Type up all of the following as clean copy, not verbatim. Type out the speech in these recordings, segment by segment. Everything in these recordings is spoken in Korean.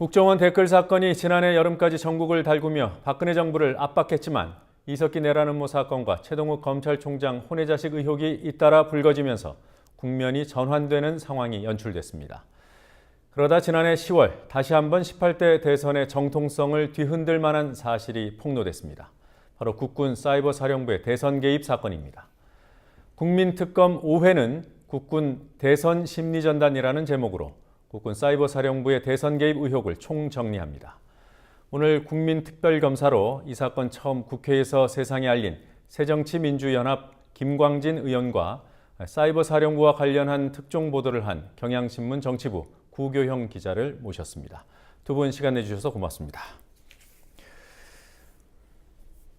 국정원 댓글 사건이 지난해 여름까지 전국을 달구며 박근혜 정부를 압박했지만 이석기 내란음모 사건과 최동욱 검찰총장 혼외자식 의혹이 잇따라 불거지면서 국면이 전환되는 상황이 연출됐습니다. 그러다 지난해 10월 다시 한번 18대 대선의 정통성을 뒤흔들 만한 사실이 폭로됐습니다. 바로 국군 사이버사령부의 대선 개입 사건입니다. 국민특검 5회는 국군 대선 심리전단이라는 제목으로 국군 사이버사령부의 대선 개입 의혹을 총정리합니다. 오늘 국민특별검사로 이 사건 처음 국회에서 세상에 알린 새정치민주연합 김광진 의원과 사이버사령부와 관련한 특종 보도를 한 경향신문 정치부 구교형 기자를 모셨습니다. 두 분 시간 내주셔서 고맙습니다.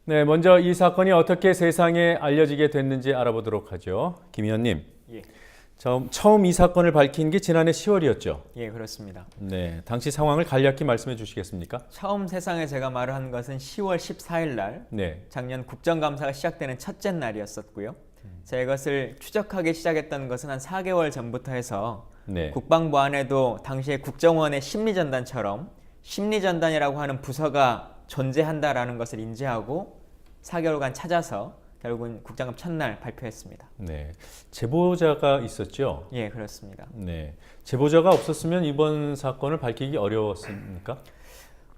네, 먼저 이 사건이 어떻게 세상에 알려지게 됐는지 알아보도록 하죠. 김 의원님. 예. 처음 이 사건을 밝힌 게 지난해 10월이었죠? 예, 그렇습니다. 네, 당시 상황을 간략히 말씀해 주시겠습니까? 처음 세상에 제가 말을 한 것은 10월 14일 날 네. 작년 국정감사가 시작되는 첫째 날이었었고요. 제가 이것을 추적하기 시작했던 것은 한 4개월 전부터 해서 네. 국방부 안에도 당시에 국정원의 심리전단처럼 심리전단이라고 하는 부서가 존재한다라는 것을 인지하고 4개월간 찾아서 결국은 국장급 첫날 발표했습니다. 네, 제보자가 있었죠? 예, 그렇습니다. 네, 제보자가 없었으면 이번 사건을 밝히기 어려웠습니까?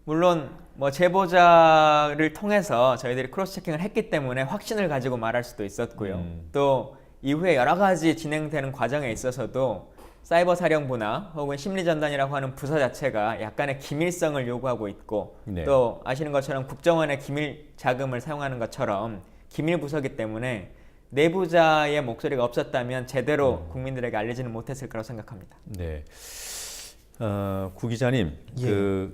물론 뭐 제보자를 통해서 저희들이 크로스 체킹을 했기 때문에 확신을 가지고 말할 수도 있었고요. 또 이후에 여러 가지 진행되는 과정에 있어서도 사이버 사령부나 혹은 심리전단이라고 하는 부서 자체가 약간의 기밀성을 요구하고 있고 네. 또 아시는 것처럼 국정원의 기밀 자금을 사용하는 것처럼 기밀 부서기 때문에 내부자의 목소리가 없었다면 제대로 국민들에게 알리지는 못했을 거라고 생각합니다. 네, 구 기자님, 예.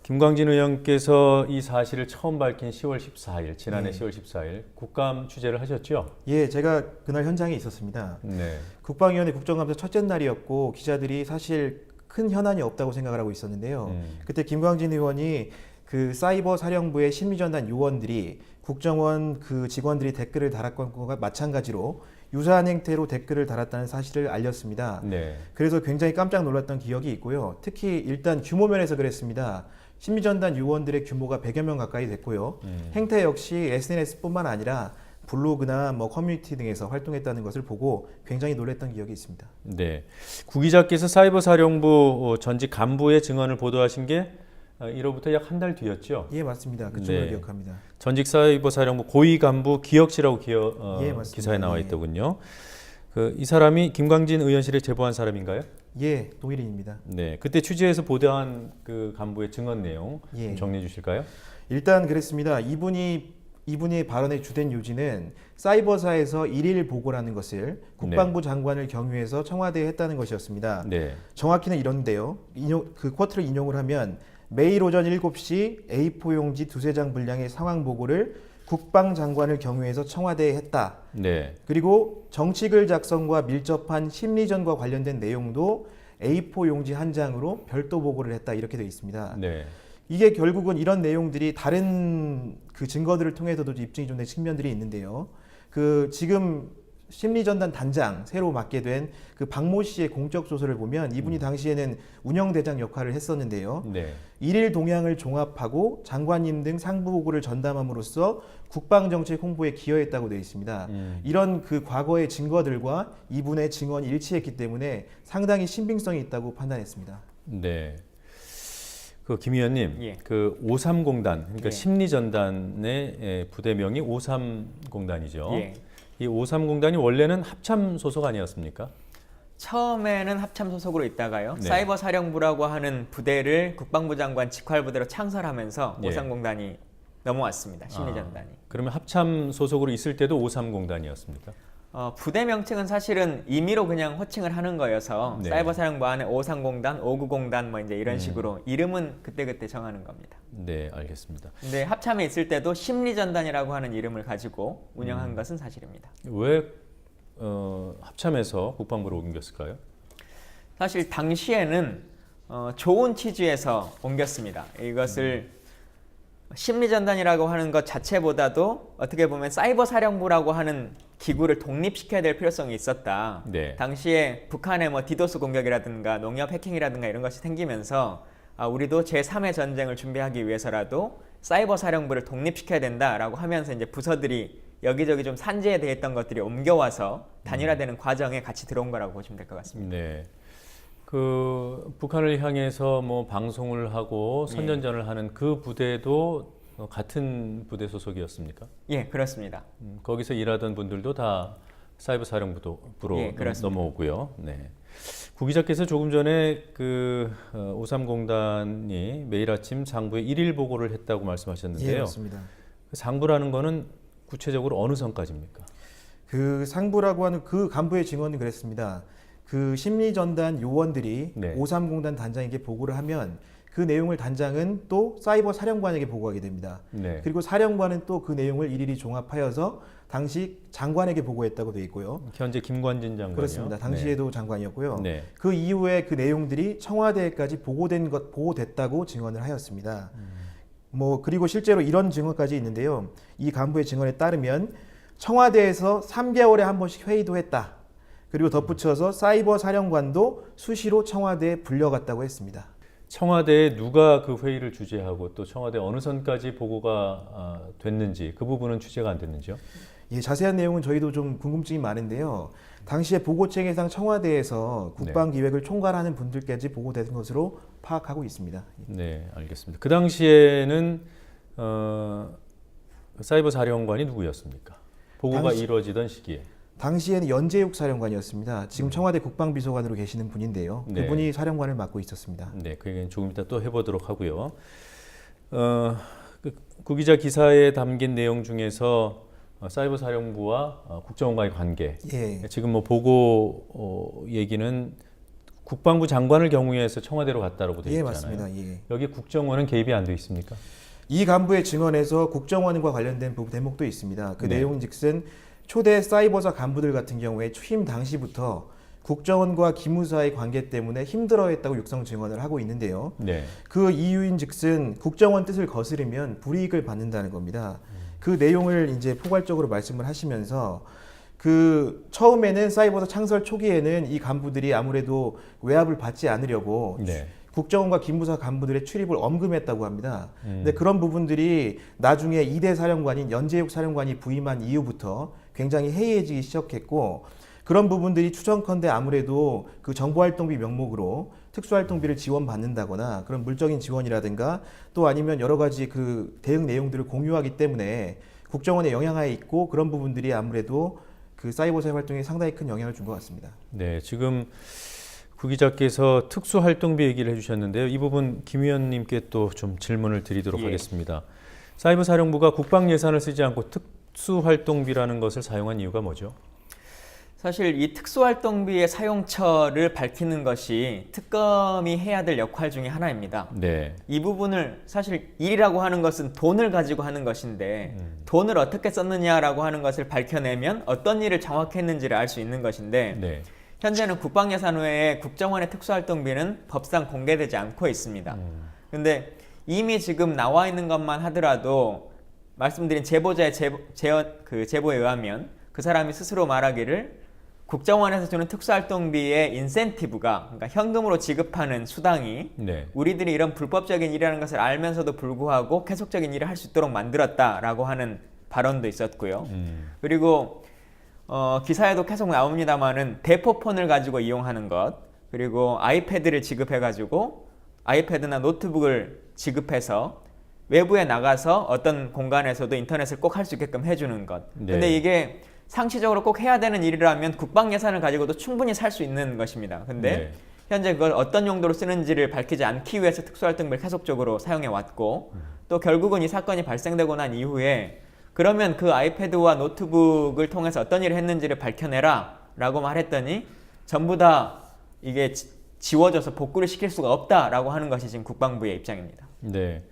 김광진 의원께서 이 사실을 처음 밝힌 10월 14일, 지난해 예. 10월 14일 국감 취재를 하셨죠? 예, 제가 그날 현장에 있었습니다. 네, 국방위원회 국정감사 첫째 날이었고 기자들이 사실 큰 현안이 없다고 생각을 하고 있었는데요. 그때 김광진 의원이 그 사이버 사령부의 심리전단 요원들이 국정원 그 직원들이 댓글을 달았던 것과 마찬가지로 유사한 행태로 댓글을 달았다는 사실을 알렸습니다. 네, 그래서 굉장히 깜짝 놀랐던 기억이 있고요. 특히 일단 규모 면에서 그랬습니다. 심리전단 요원들의 규모가 100여 명 가까이 됐고요. 행태 역시 SNS뿐만 아니라 블로그나 뭐 커뮤니티 등에서 활동했다는 것을 보고 굉장히 놀랐던 기억이 있습니다. 네. 구 기자께서 사이버사령부 전직 간부의 증언을 보도하신 게 1호부터 약 한 달 뒤였죠? 예, 맞습니다. 그쪽을 네. 기억합니다. 전직 사이버사령부 고위 간부 기혁 씨라고 예, 맞습니다. 기사에 나와 예. 있더군요. 이 사람이 김광진 의원실에 제보한 사람인가요? 예, 동일인입니다. 네, 그때 취재해서 보도한 그 간부의 증언 내용 좀 예. 정리해 주실까요? 일단 그랬습니다. 이분의 발언의 주된 요지는 사이버사에서 일일 보고라는 것을 국방부 장관을 경유해서 청와대에 했다는 것이었습니다. 네, 정확히는 이런데요. 그 쿼트를 인용을 하면 매일 오전 7시 A4 용지 2~3장 분량의 상황 보고를 국방장관을 경유해서 청와대에 했다. 네, 그리고 정치글 작성과 밀접한 심리전과 관련된 내용도 A4 용지 한 장으로 별도 보고를 했다. 이렇게 되어 있습니다. 네, 이게 결국은 이런 내용들이 다른 그 증거들을 통해서도 입증이 좀 된 측면들이 있는데요. 그 지금 심리전단 단장 새로 맡게 된 그 박모 씨의 공적 소설을 보면 이분이 당시에는 운영대장 역할을 했었는데요. 네, 일일 동향을 종합하고 장관님 등 상부 보고를 전담함으로써 국방정책 홍보에 기여했다고 되어 있습니다. 이런 그 과거의 증거들과 이분의 증언이 일치했기 때문에 상당히 신빙성이 있다고 판단했습니다. 네. 김 의원님, 예. 그 530단, 그러니까 예. 심리전단의 부대명이 530단이죠. 예. 이 530단이 원래는 합참 소속 아니었습니까? 처음에는 합참 소속으로 있다가요. 네. 사이버 사령부라고 하는 부대를 국방부 장관 직활부대로 창설하면서 예. 530단이 넘어왔습니다. 심리전단이. 그러면 합참 소속으로 있을 때도 530단이었습니까? 부대 명칭은 사실은 임의로 그냥 호칭을 하는 거여서 네. 사이버 사령부 안에 530단, 590단 뭐 이제 이런 식으로 이름은 그때그때 정하는 겁니다. 네, 알겠습니다. 근데 합참에 있을 때도 심리전단이라고 하는 이름을 가지고 운영한 것은 사실입니다. 왜 합참에서 국방부로 옮겼을까요? 사실 당시에는 좋은 취지에서 옮겼습니다. 이것을 심리전단이라고 하는 것 자체보다도 어떻게 보면 사이버 사령부라고 하는 기구를 독립시켜야 될 필요성이 있었다. 네. 당시에 북한의 뭐 디도스 공격이라든가 농협 해킹이라든가 이런 것이 생기면서 우리도 제3의 전쟁을 준비하기 위해서라도 사이버 사령부를 독립시켜야 된다라고 하면서 이제 부서들이 여기저기 좀 산재에 있던 것들이 옮겨와서 단일화되는 과정에 같이 들어온 거라고 보시면 될 것 같습니다. 네. 그 북한을 향해서 뭐 방송을 하고 선전전을 하는 그 부대도 같은 부대 소속이었습니까? 예, 그렇습니다. 거기서 일하던 분들도 다 사이버 사령부로 예, 그렇습니다. 넘어오고요. 네. 구 기자께서 조금 전에 그 오삼공단이 매일 아침 상부에 일일 보고를 했다고 말씀하셨는데요. 예, 맞습니다. 그 상부라는 거는 구체적으로 어느 선까지입니까? 그 상부라고 하는 그 간부의 증언은 그랬습니다. 그 심리전단 요원들이 네. 530단 단장에게 보고를 하면 그 내용을 단장은 또 사이버 사령관에게 보고하게 됩니다. 네. 그리고 사령관은 또 그 내용을 일일이 종합하여서 당시 장관에게 보고했다고 되어 있고요. 현재 김관진 장관이요. 그렇습니다. 당시에도 장관이었고요. 네. 그 이후에 그 내용들이 청와대에까지 보고됐다고 증언을 하였습니다. 뭐 그리고 실제로 이런 증언까지 있는데요. 이 간부의 증언에 따르면 청와대에서 3개월에 한 번씩 회의도 했다. 그리고 덧붙여서 사이버 사령관도 수시로 청와대에 불려갔다고 했습니다. 청와대에 누가 그 회의를 주재하고 또 청와대 어느 선까지 보고가 됐는지 그 부분은 취재가 안 됐는지요? 예, 자세한 내용은 저희도 좀 궁금증이 많은데요. 당시에 보고체계상 청와대에서 국방기획을 총괄하는 분들까지 보고된 것으로 파악하고 있습니다. 네, 알겠습니다. 그 당시에는 사이버 사령관이 누구였습니까? 보고가 이루어지던 시기에. 당시에는 연재욱 사령관이었습니다. 지금 청와대 국방비서관으로 계시는 분인데요. 네. 그분이 사령관을 맡고 있었습니다. 네, 그 얘기는 조금 이따 또 해보도록 하고요. 구 기자 기사에 담긴 내용 중에서 사이버 사령부와 국정원과의 관계. 예. 지금 뭐 보고 얘기는 국방부 장관을 경우에서 청와대로 갔다라고 되어 예, 있잖아요. 맞습니다. 예. 여기 국정원은 개입이 안 돼 있습니까? 이 간부의 증언에서 국정원과 관련된 대목도 있습니다. 그 네. 내용즉슨 초대 사이버사 간부들 같은 경우에 취임 당시부터 국정원과 기무사의 관계 때문에 힘들어했다고 육성 증언을 하고 있는데요. 네. 그 이유인즉슨 국정원 뜻을 거스르면 불이익을 받는다는 겁니다. 그 내용을 이제 포괄적으로 말씀을 하시면서 그 처음에는 사이버사 창설 초기에는 이 간부들이 아무래도 외압을 받지 않으려고 네. 국정원과 기무사 간부들의 출입을 엄금했다고 합니다. 근데 그런 부분들이 나중에 2대 사령관인 연재욱 사령관이 부임한 이후부터 굉장히 해이해지기 시작했고 그런 부분들이 추정컨대 아무래도 그 정보활동비 명목으로 특수활동비를 지원받는다거나 그런 물적인 지원이라든가 또 아니면 여러 가지 그 대응 내용들을 공유하기 때문에 국정원의 영향하에 있고 그런 부분들이 아무래도 그 사이버사의 활동에 상당히 큰 영향을 준 것 같습니다. 네, 지금 구 기자께서 특수활동비 얘기를 해주셨는데요. 이 부분 김 의원님께 또 좀 질문을 드리도록 하겠습니다. 사이버 사령부가 국방 예산을 쓰지 않고 특수활동비라는 것을 사용한 이유가 뭐죠? 사실 이 특수활동비의 사용처를 밝히는 것이 특검이 해야 될 역할 중에 하나입니다. 네. 이 부분을 사실 일이라고 하는 것은 돈을 가지고 하는 것인데 돈을 어떻게 썼느냐라고 하는 것을 밝혀내면 어떤 일을 정확히 했는지를 알 수 있는 것인데 네. 현재는 국방예산 외에 국정원의 특수활동비는 법상 공개되지 않고 있습니다. 근데 이미 지금 나와 있는 것만 하더라도 말씀드린 제보자의 제보에 의하면 그 사람이 스스로 말하기를 국정원에서 주는 특수활동비의 인센티브가 그러니까 현금으로 지급하는 수당이 네. 우리들이 이런 불법적인 일이라는 것을 알면서도 불구하고 계속적인 일을 할 수 있도록 만들었다라고 하는 발언도 있었고요. 그리고 기사에도 계속 나옵니다만은 대포폰을 가지고 이용하는 것 그리고 아이패드를 지급해가지고 아이패드나 노트북을 지급해서 외부에 나가서 어떤 공간에서도 인터넷을 꼭 할 수 있게끔 해주는 것. 네. 근데 이게 상시적으로 꼭 해야 되는 일이라면 국방 예산을 가지고도 충분히 살 수 있는 것입니다. 근데 네. 현재 그걸 어떤 용도로 쓰는지를 밝히지 않기 위해서 특수활동비를 계속적으로 사용해 왔고 또 결국은 이 사건이 발생되고 난 이후에 그러면 그 아이패드와 노트북을 통해서 어떤 일을 했는지를 밝혀내라 라고 말했더니 전부 다 이게 지워져서 복구를 시킬 수가 없다라고 하는 것이 지금 국방부의 입장입니다. 네.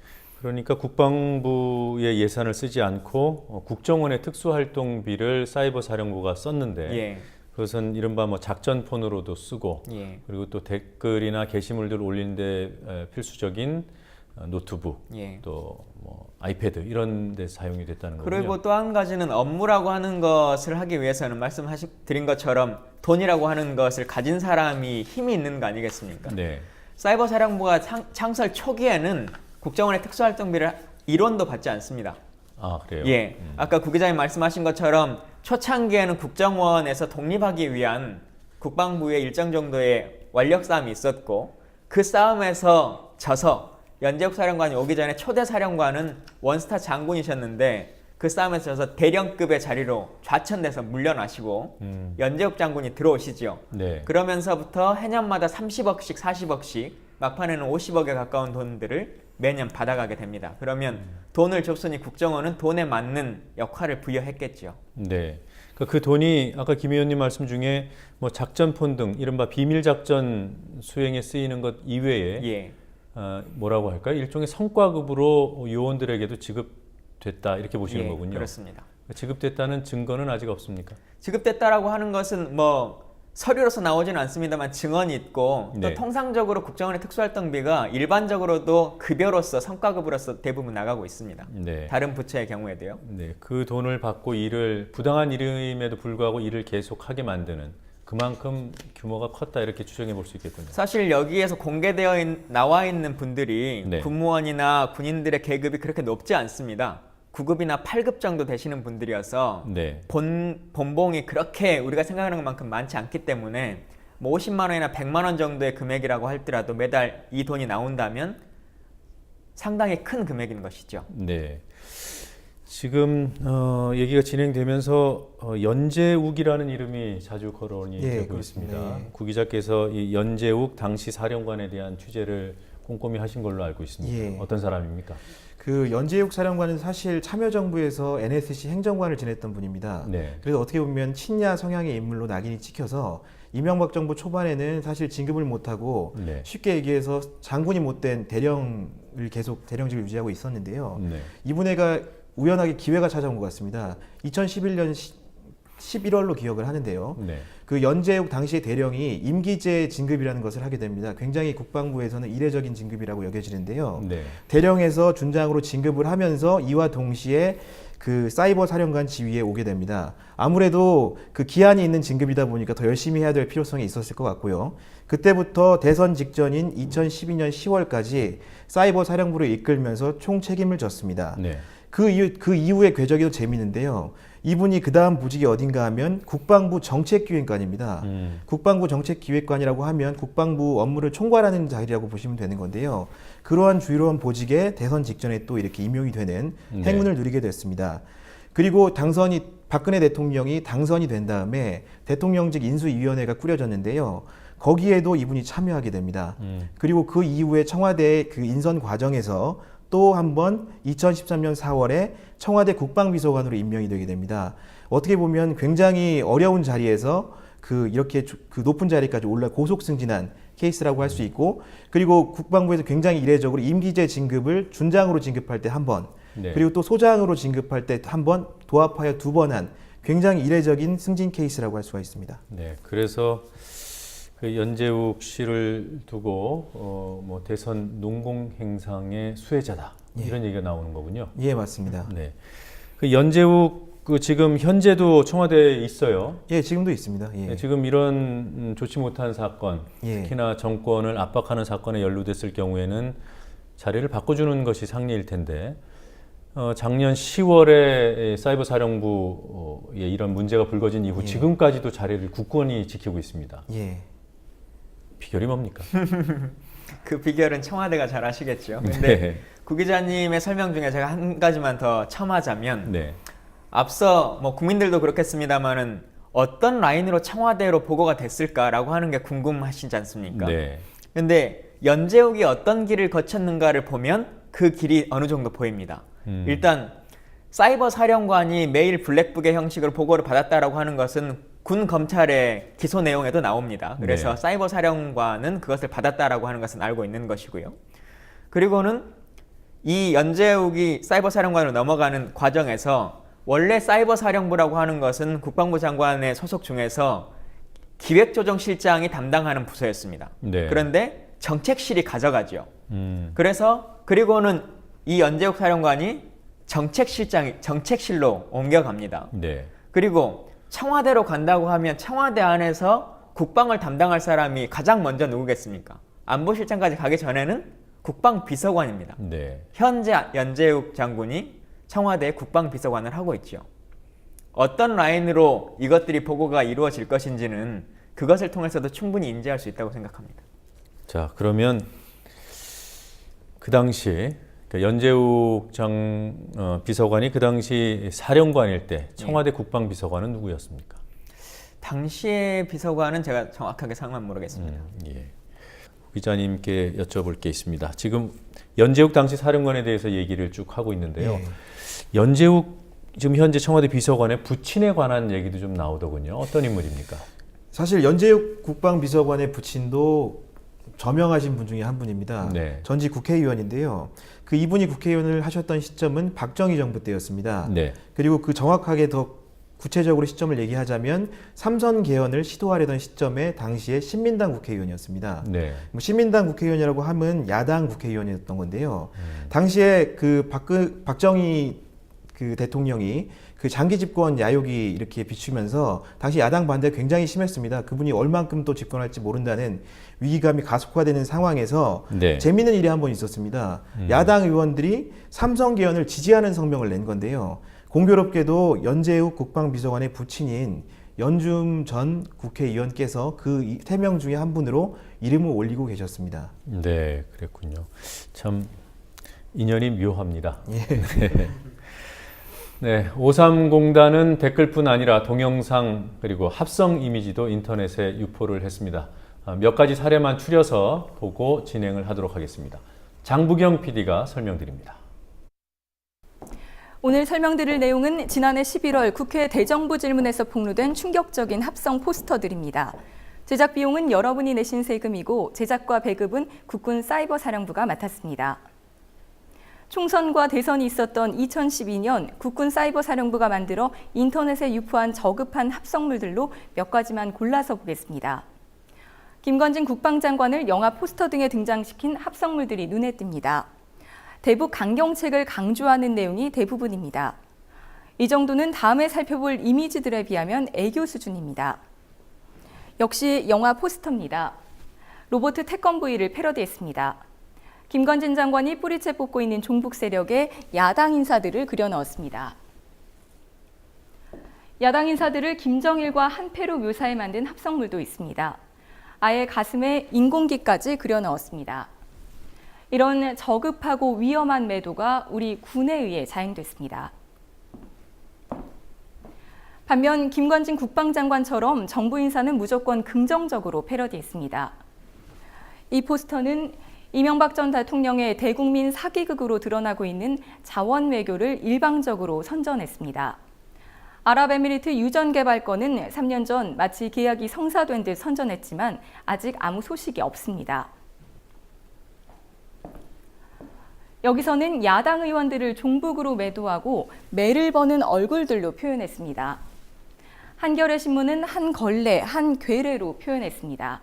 그러니까 국방부의 예산을 쓰지 않고 국정원의 특수활동비를 사이버 사령부가 썼는데 예. 그것은 이른바 뭐 작전폰으로도 쓰고 예. 그리고 또 댓글이나 게시물들을 올리는데 필수적인 노트북 예. 또 뭐 아이패드 이런 데 사용이 됐다는 거군요. 그리고 또 한 가지는 업무라고 하는 것을 하기 위해서는 말씀드린 것처럼 돈이라고 하는 것을 가진 사람이 힘이 있는 거 아니겠습니까? 네. 사이버 사령부가 창설 초기에는 국정원의 특수활동비를 1원도 받지 않습니다. 아, 그래요? 예, 아까 구 기자님 말씀하신 것처럼 초창기에는 국정원에서 독립하기 위한 국방부의 일정 정도의 원력 싸움이 있었고 그 싸움에서 져서 연재욱 사령관이 오기 전에 초대 사령관은 원스타 장군이셨는데 그 싸움에서 져서 대령급의 자리로 좌천돼서 물러나시고 연재욱 장군이 들어오시죠. 네. 그러면서부터 해년마다 30억씩 40억씩 막판에는 50억에 가까운 돈들을 매년 받아가게 됩니다. 그러면 돈을 줬으니 국정원은 돈에 맞는 역할을 부여했겠죠. 네. 그 돈이 아까 김 의원님 말씀 중에 뭐 작전폰 등 이른바 비밀 작전 수행에 쓰이는 것 이외에 예. 뭐라고 할까요? 일종의 성과급으로 요원들에게도 지급됐다 이렇게 보시는 예, 거군요. 그렇습니다. 지급됐다는 증거는 아직 없습니까? 지급됐다라고 하는 것은 뭐 서류로서 나오지는 않습니다만 증언이 있고 또 네. 통상적으로 국정원의 특수활동비가 일반적으로도 급여로서 성과급으로서 대부분 나가고 있습니다. 네. 다른 부처의 경우에도요. 네. 그 돈을 받고 일을 부당한 일임에도 불구하고 일을 계속하게 만드는 그만큼 규모가 컸다 이렇게 추정해 볼 수 있겠군요. 사실 여기에서 나와 있는 분들이 네. 군무원이나 군인들의 계급이 그렇게 높지 않습니다. 9급이나 8급 정도 되시는 분들이어서 네. 본봉이 그렇게 우리가 생각하는 것만큼 많지 않기 때문에 뭐 50만 원이나 100만 원 정도의 금액이라고 할지라도 매달 이 돈이 나온다면 상당히 큰 금액인 것이죠. 네. 지금 얘기가 진행되면서 연재욱이라는 이름이 자주 거론이 예, 되고 그렇습니다. 있습니다. 예. 구 기자께서 이 연재욱 당시 사령관에 대한 취재를 꼼꼼히 하신 걸로 알고 있습니다. 예. 어떤 사람입니까? 그 연재욱 사령관은 사실 참여정부에서 NSC 행정관을 지냈던 분입니다. 네. 그래서 어떻게 보면 친야 성향의 인물로 낙인이 찍혀서 이명박 정부 초반에는 사실 진급을 못하고 네. 쉽게 얘기해서 장군이 못된 대령을 계속 대령직을 유지하고 있었는데요. 네. 이분애가 우연하게 기회가 찾아온 것 같습니다. 2011년 11월로 기억을 하는데요. 네. 그 연재욱 당시의 대령이 임기제 진급이라는 것을 하게 됩니다. 굉장히 국방부에서는 이례적인 진급이라고 여겨지는데요. 네. 대령에서 준장으로 진급을 하면서 이와 동시에 그 사이버 사령관 지위에 오게 됩니다. 아무래도 그 기한이 있는 진급이다 보니까 더 열심히 해야 될 필요성이 있었을 것 같고요. 그때부터 대선 직전인 2012년 10월까지 사이버 사령부를 이끌면서 총 책임을 졌습니다. 네. 그 이후의 궤적이 더 재미있는데요. 이분이 그 다음 부직이 어딘가 하면 국방부 정책기획관입니다. 국방부 정책기획관이라고 하면 국방부 업무를 총괄하는 자리라고 보시면 되는 건데요. 그러한 주요한 보직에 대선 직전에 또 이렇게 임용이 되는 행운을 누리게 됐습니다. 그리고 박근혜 대통령이 당선이 된 다음에 대통령직 인수위원회가 꾸려졌는데요. 거기에도 이분이 참여하게 됩니다. 그리고 그 이후에 청와대의 그 인선 과정에서 또 한 번 2013년 4월에 청와대 국방비서관으로 임명이 되게 됩니다. 어떻게 보면 굉장히 어려운 자리에서 이렇게 그 높은 자리까지 올라 고속 승진한 케이스라고 할 수 있고, 그리고 국방부에서 굉장히 이례적으로 임기제 진급을 준장으로 진급할 때 한 번, 네. 그리고 또 소장으로 진급할 때 한 번, 도합하여 두 번 한 굉장히 이례적인 승진 케이스라고 할 수가 있습니다. 네. 그래서 그 연재욱 씨를 두고 뭐 대선 농공 행상의 수혜자다 이런 얘기가 나오는 거군요. 예, 맞습니다. 네. 그 연재욱 지금 현재도 청와대에 있어요. 예, 지금도 있습니다. 예. 네, 지금 이런 좋지 못한 사건, 예. 특히나 정권을 압박하는 사건에 연루됐을 경우에는 자리를 바꿔주는 것이 상례일 텐데 작년 10월에 사이버 사령부에 이런 문제가 불거진 이후 지금까지도 자리를 굳건히 지키고 있습니다. 예. 비결이 뭡니까? 그 비결은 청와대가 잘 아시겠죠. 근데 네. 구 기자님의 설명 중에 제가 한 가지만 더 첨하자면 네. 앞서 뭐 국민들도 그렇겠습니다만은 어떤 라인으로 청와대로 보고가 됐을까라고 하는 게 궁금하시지 않습니까? 네. 근데 연재욱이 어떤 길을 거쳤는가를 보면 그 길이 어느 정도 보입니다. 일단 사이버 사령관이 매일 블랙북의 형식으로 보고를 받았다라고 하는 것은 군 검찰의 기소 내용에도 나옵니다. 그래서 네. 사이버 사령관은 그것을 받았다라고 하는 것은 알고 있는 것이고요. 그리고는 이 연재욱이 사이버 사령관으로 넘어가는 과정에서 원래 사이버 사령부라고 하는 것은 국방부 장관의 소속 중에서 기획조정실장이 담당하는 부서였습니다. 네. 그런데 정책실이 가져가죠. 그래서 그리고는 이 연재욱 사령관이 정책실로 옮겨갑니다. 네. 그리고 청와대로 간다고 하면 청와대 안에서 국방을 담당할 사람이 가장 먼저 누구겠습니까? 안보실장까지 가기 전에는 국방비서관입니다. 네. 현재 연재욱 장군이 청와대 국방비서관을 하고 있죠. 어떤 라인으로 이것들이 보고가 이루어질 것인지는 그것을 통해서도 충분히 인지할 수 있다고 생각합니다. 자, 그러면 그 당시 연재욱 비서관이 그 당시 사령관일 때 청와대 국방비서관은 누구였습니까? 당시의 비서관은 제가 정확하게 상황은 모르겠습니다. 예. 기자님께 여쭤볼 게 있습니다. 지금 연재욱 당시 사령관에 대해서 얘기를 쭉 하고 있는데요. 예. 연재욱 지금 현재 청와대 비서관의 부친에 관한 얘기도 좀 나오더군요. 어떤 인물입니까? 사실 연재욱 국방비서관의 부친도 저명하신 분 중에 한 분입니다. 네. 전직 국회의원인데요. 그 이분이 국회의원을 하셨던 시점은 박정희 정부 때였습니다. 네. 그리고 그 정확하게 더 구체적으로 시점을 얘기하자면 삼선 개헌을 시도하려던 시점에 당시에 신민당 국회의원이었습니다. 네. 뭐 신민당 국회의원이라고 하면 야당 국회의원이었던 건데요. 당시에 그 박정희 그 대통령이 그 장기 집권 야욕이 이렇게 비추면서 당시 야당 반대가 굉장히 심했습니다. 그분이 얼만큼 또 집권할지 모른다는 위기감이 가속화되는 상황에서 네. 재미있는 일이 한 번 있었습니다. 야당 의원들이 삼선 개헌을 지지하는 성명을 낸 건데요. 공교롭게도 연재욱 국방비서관의 부친인 연중 전 국회의원께서 그 3명 중에 한 분으로 이름을 올리고 계셨습니다. 네, 그랬군요. 참 인연이 묘합니다. 예. 네, 5.3공단은 댓글뿐 아니라 동영상 그리고 합성 이미지도 인터넷에 유포를 했습니다. 몇 가지 사례만 추려서 보고 진행을 하도록 하겠습니다. 장부경 PD가 설명드립니다. 오늘 설명드릴 내용은 지난해 11월 국회 대정부 질문에서 폭로된 충격적인 합성 포스터들입니다. 제작 비용은 여러분이 내신 세금이고 제작과 배급은 국군 사이버사령부가 맡았습니다. 총선과 대선이 있었던 2012년 국군 사이버사령부가 만들어 인터넷에 유포한 저급한 합성물들로 몇 가지만 골라서 보겠습니다. 김관진 국방장관을 영화 포스터 등에 등장시킨 합성물들이 눈에 띕니다. 대북 강경책을 강조하는 내용이 대부분입니다. 이 정도는 다음에 살펴볼 이미지들에 비하면 애교 수준입니다. 역시 영화 포스터입니다. 로봇 태권브이를 패러디했습니다. 김관진 장관이 뿌리채 뽑고 있는 종북 세력의 야당 인사들을 그려 넣었습니다. 야당 인사들을 김정일과 한패로 묘사해 만든 합성물도 있습니다. 아예 가슴에 인공기까지 그려 넣었습니다. 이런 저급하고 위험한 매도가 우리 군에 의해 자행됐습니다. 반면 김관진 국방장관처럼 정부 인사는 무조건 긍정적으로 패러디했습니다. 이 포스터는 이명박 전 대통령의 대국민 사기극으로 드러나고 있는 자원 외교를 일방적으로 선전했습니다. 아랍에미리트 유전 개발권은 3년 전 마치 계약이 성사된 듯 선전했지만 아직 아무 소식이 없습니다. 여기서는 야당 의원들을 종북으로 매도하고 매를 버는 얼굴들로 표현했습니다. 한겨레 신문은 한 걸레, 한 괴뢰로 표현했습니다.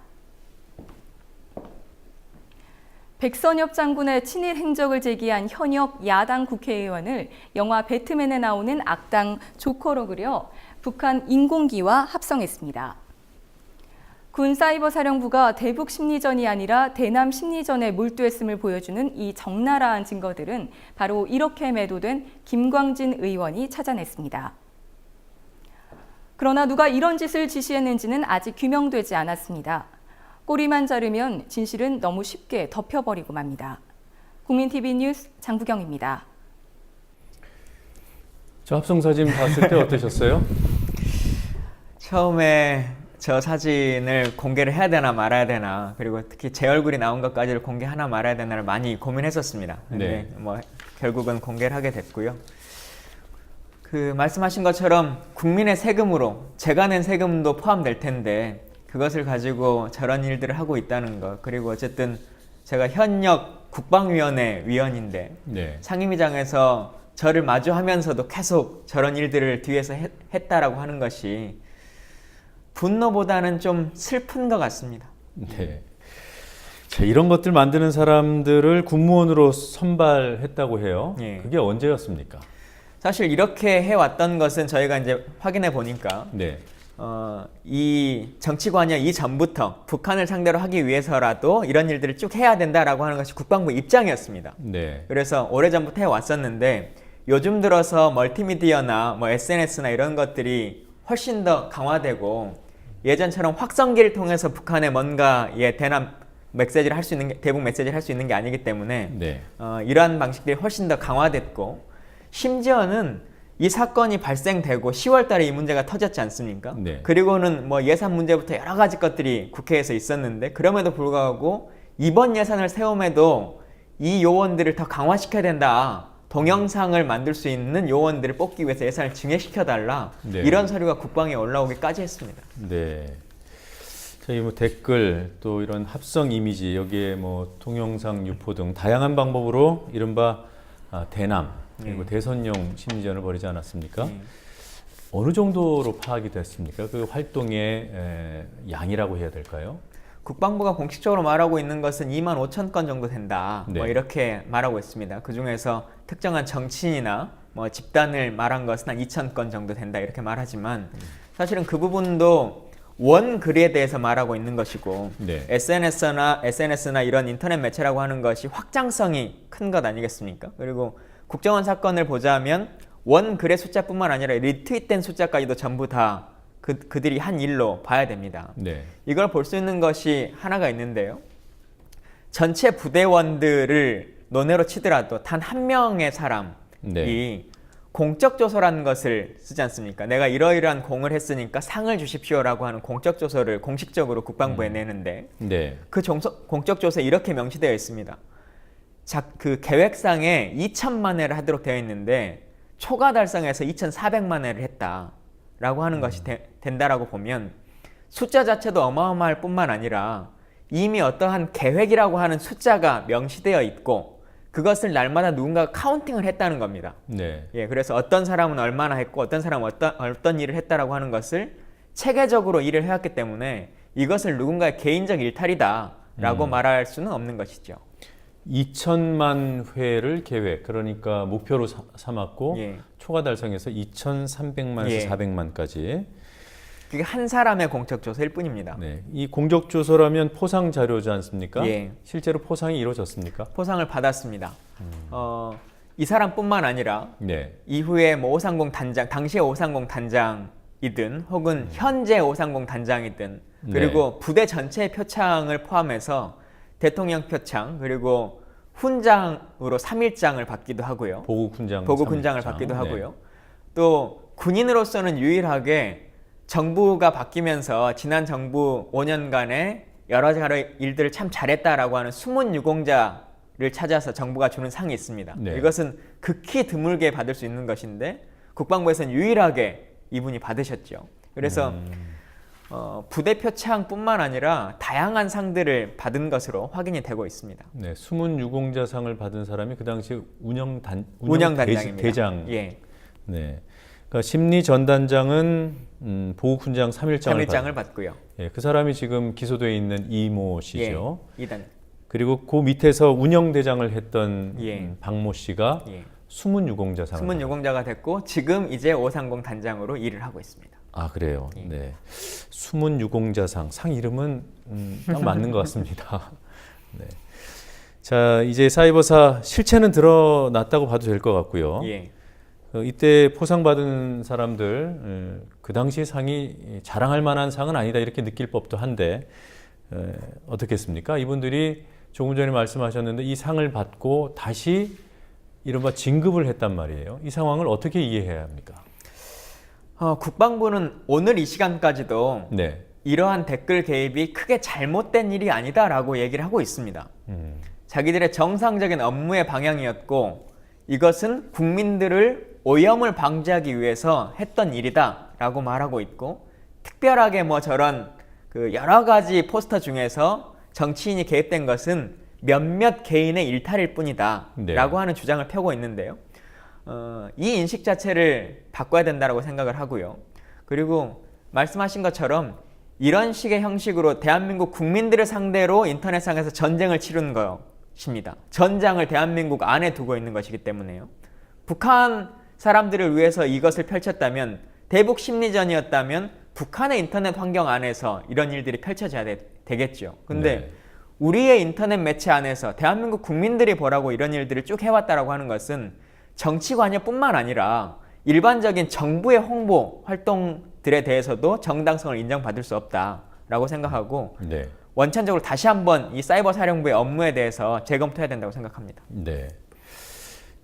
백선엽 장군의 친일 행적을 제기한 현역 야당 국회의원을 영화 배트맨에 나오는 악당 조커로 그려 북한 인공기와 합성했습니다. 군 사이버사령부가 대북 심리전이 아니라 대남 심리전에 몰두했음을 보여주는 이 적나라한 증거들은 바로 이렇게 매도된 김광진 의원이 찾아냈습니다. 그러나 누가 이런 짓을 지시했는지는 아직 규명되지 않았습니다. 꼬리만 자르면 진실은 너무 쉽게 덮여버리고 맙니다. 국민TV 뉴스 장부경입니다. 저 합성 사진 봤을 때 어떠셨어요? 처음에 저 사진을 공개를 해야 되나 말아야 되나, 그리고 특히 제 얼굴이 나온 것까지를 공개하나 말아야 되나를 많이 고민했었습니다. 근데 뭐 결국은 공개를 하게 됐고요. 그 말씀하신 것처럼 국민의 세금으로 제가 낸 세금도 포함될 텐데 그것을 가지고 저런 일들을 하고 있다는 것, 그리고 어쨌든 제가 현역 국방위원회 위원인데 네. 상임위장에서 저를 마주하면서도 계속 저런 일들을 뒤에서 했다라고 하는 것이 분노보다는 좀 슬픈 것 같습니다. 네. 자, 이런 것들 만드는 사람들을 군무원으로 선발했다고 해요. 예. 그게 언제였습니까? 사실 이렇게 해왔던 것은 저희가 이제 확인해 보니까 네. 이 정치관여 이전부터 북한을 상대로 하기 위해서라도 이런 일들을 쭉 해야 된다라고 하는 것이 국방부 입장이었습니다. 네. 그래서 오래전부터 해왔었는데 요즘 들어서 멀티미디어나 뭐 SNS나 이런 것들이 훨씬 더 강화되고 예전처럼 확성기를 통해서 북한에 뭔가 대남 메시지를 할 수 있는 게, 대북 메시지를 할 수 있는 게 아니기 때문에 네. 이러한 방식들이 훨씬 더 강화됐고 심지어는 이 사건이 발생되고 10월 달에 이 문제가 터졌지 않습니까? 네. 그리고는 뭐 예산 문제부터 여러 가지 것들이 국회에서 있었는데 그럼에도 불구하고 이번 예산을 세움에도 이 요원들을 더 강화시켜야 된다. 동영상을 만들 수 있는 요원들을 뽑기 위해서 예산을 증액시켜달라. 네. 이런 서류가 국방에 올라오기까지 했습니다. 네. 저희 뭐 댓글 또 이런 합성 이미지 여기에 뭐 동영상 유포 등 다양한 방법으로 이른바 대남 그리고 대선용 심리전을 벌이지 않았습니까? 어느 정도로 파악이 됐습니까? 그 활동의 양이라고 해야 될까요? 국방부가 공식적으로 말하고 있는 것은 25,000건 정도 된다. 네. 뭐 이렇게 말하고 있습니다. 그 중에서 특정한 정치인이나 뭐 집단을 말한 것은 한 2,000건 정도 된다 이렇게 말하지만 사실은 그 부분도 원 글에 대해서 말하고 있는 것이고 네. SNS나 이런 인터넷 매체라고 하는 것이 확장성이 큰 것 아니겠습니까? 그리고 국정원 사건을 보자면 원 글의 숫자뿐만 아니라 리트윗된 숫자까지도 전부 다 그들이 한 일로 봐야 됩니다. 네. 이걸 볼 수 있는 것이 하나가 있는데요. 전체 부대원들을 논외로 치더라도 단 한 명의 사람이 네. 공적 조서라는 것을 쓰지 않습니까? 내가 이러이러한 공을 했으니까 상을 주십시오라고 하는 공적 조서를 공식적으로 국방부에 내는데 네. 그 공적 조서에 이렇게 명시되어 있습니다. 그 계획상에 2,000만 회를 하도록 되어 있는데 초과 달성해서 2,400만 회를 했다라고 하는 것이 된다라고 보면 숫자 자체도 어마어마할 뿐만 아니라 이미 어떠한 계획이라고 하는 숫자가 명시되어 있고 그것을 날마다 누군가가 카운팅을 했다는 겁니다. 네. 예, 그래서 어떤 사람은 얼마나 했고 어떤 사람은 어떤 일을 했다라고 하는 것을 체계적으로 일을 해왔기 때문에 이것을 누군가의 개인적 일탈이다라고 말할 수는 없는 것이죠. 2천만 회를 계획, 그러니까 목표로 삼았고 예. 초과 달성해서 2,300만에서 예. 400만까지. 그게 한 사람의 공적 조서일 뿐입니다. 네. 이 공적 조서라면 포상 자료지 않습니까? 예. 실제로 포상이 이루어졌습니까? 포상을 받았습니다. 이 사람뿐만 아니라 네. 이후에 뭐 530 단장, 당시에 530 단장이든 혹은 현재 530 단장이든 그리고 부대 전체의 표창을 포함해서 대통령 표창 그리고 훈장으로 3일장을 받기도 하고요. 보국훈장, 보국훈장을 받기도 하고요. 또 군인으로서는 유일하게 정부가 바뀌면서 지난 정부 5년간의 여러 가지 일들을 참 잘했다라고 하는 숨은 유공자를 찾아서 정부가 주는 상이 있습니다. 네. 이것은 극히 드물게 받을 수 있는 것인데 국방부에서는 유일하게 이분이 받으셨죠. 그래서 부대 표창뿐만 아니라 다양한 상들을 받은 것으로 확인이 되고 있습니다. 네, 숨은 유공자상을 받은 사람이 그 당시 운영단장입니다. 대장. 예. 네. 그러니까 심리 전단장은 보국훈장 3일장을 받고요. 예, 그 사람이 지금 기소되어 있는 이모 씨죠. 예. 이단. 그리고 그 밑에서 운영대장을 했던 예. 박모 씨가 예. 숨은 유공자상을 숨은 유공자가 됐고 지금 이제 530 단장으로 일을 하고 있습니다. 아, 그래요. 네. 숨은 유공자상, 상 이름은 딱 맞는 것 같습니다. 네. 자, 이제 사이버사 실체는 드러났다고 봐도 될 것 같고요. 예. 이때 포상받은 사람들 그 당시 상이 자랑할 만한 상은 아니다 이렇게 느낄 법도 한데 어떻겠습니까? 이분들이 조금 전에 말씀하셨는데 이 상을 받고 다시 이른바 진급을 했단 말이에요. 이 상황을 어떻게 이해해야 합니까? 국방부는 오늘 이 시간까지도 네. 이러한 댓글 개입이 크게 잘못된 일이 아니다라고 얘기를 하고 있습니다. 자기들의 정상적인 업무의 방향이었고 이것은 국민들을 오염을 방지하기 위해서 했던 일이다라고 말하고 있고 특별하게 뭐 저런 그 여러 가지 포스터 중에서 정치인이 개입된 것은 몇몇 개인의 일탈일 뿐이다라고 네. 하는 주장을 펴고 있는데요. 이 인식 자체를 바꿔야 된다고 생각을 하고요. 그리고 말씀하신 것처럼 이런 식의 형식으로 대한민국 국민들을 상대로 인터넷상에서 전쟁을 치르는 것입니다. 전장을 대한민국 안에 두고 있는 것이기 때문에요. 북한 사람들을 위해서 이것을 펼쳤다면 대북 심리전이었다면 북한의 인터넷 환경 안에서 이런 일들이 펼쳐져야 되겠죠. 근데 네. 우리의 인터넷 매체 안에서 대한민국 국민들이 보라고 이런 일들을 쭉 해왔다라고 하는 것은 정치 관여뿐만 아니라 일반적인 정부의 홍보 활동들에 대해서도 정당성을 인정받을 수 없다라고 생각하고 네. 원천적으로 다시 한번 이 사이버 사령부의 업무에 대해서 재검토해야 된다고 생각합니다. 네.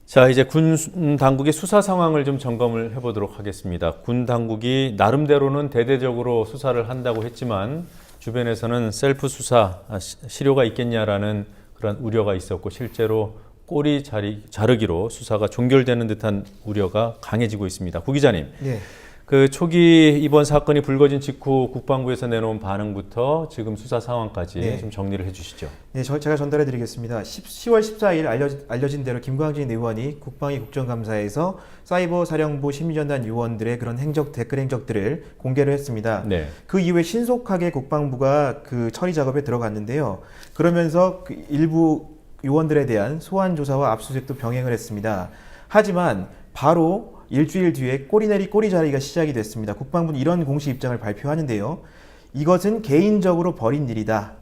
자, 이제 군 당국의 수사 상황을 좀 점검을 해보도록 하겠습니다. 군 당국이 나름대로는 대대적으로 수사를 한다고 했지만 주변에서는 셀프 수사 실효가 있겠냐라는 그런 우려가 있었고 실제로 꼬리 자르기로 수사가 종결되는 듯한 우려가 강해지고 있습니다. 구 기자님, 네. 그 초기 이번 사건이 불거진 직후 국방부에서 내놓은 반응부터 지금 수사 상황까지 네. 좀 정리를 해주시죠. 네, 제가 전달해 드리겠습니다. 10월 14일 알려진 대로 김광진 의원이 국방위 국정감사에서 사이버 사령부 심리전단 요원들의 그런 댓글 행적들을 공개를 했습니다. 네. 그 이후에 신속하게 국방부가 그 처리 작업에 들어갔는데요. 그러면서 그 일부 요원들에 대한 소환 조사와 압수수색도 병행을 했습니다. 하지만 바로 일주일 뒤에 꼬리 자르기가 시작이 됐습니다. 국방부는 이런 공식 입장을 발표하는데요. 이것은 개인적으로 벌인 일이다.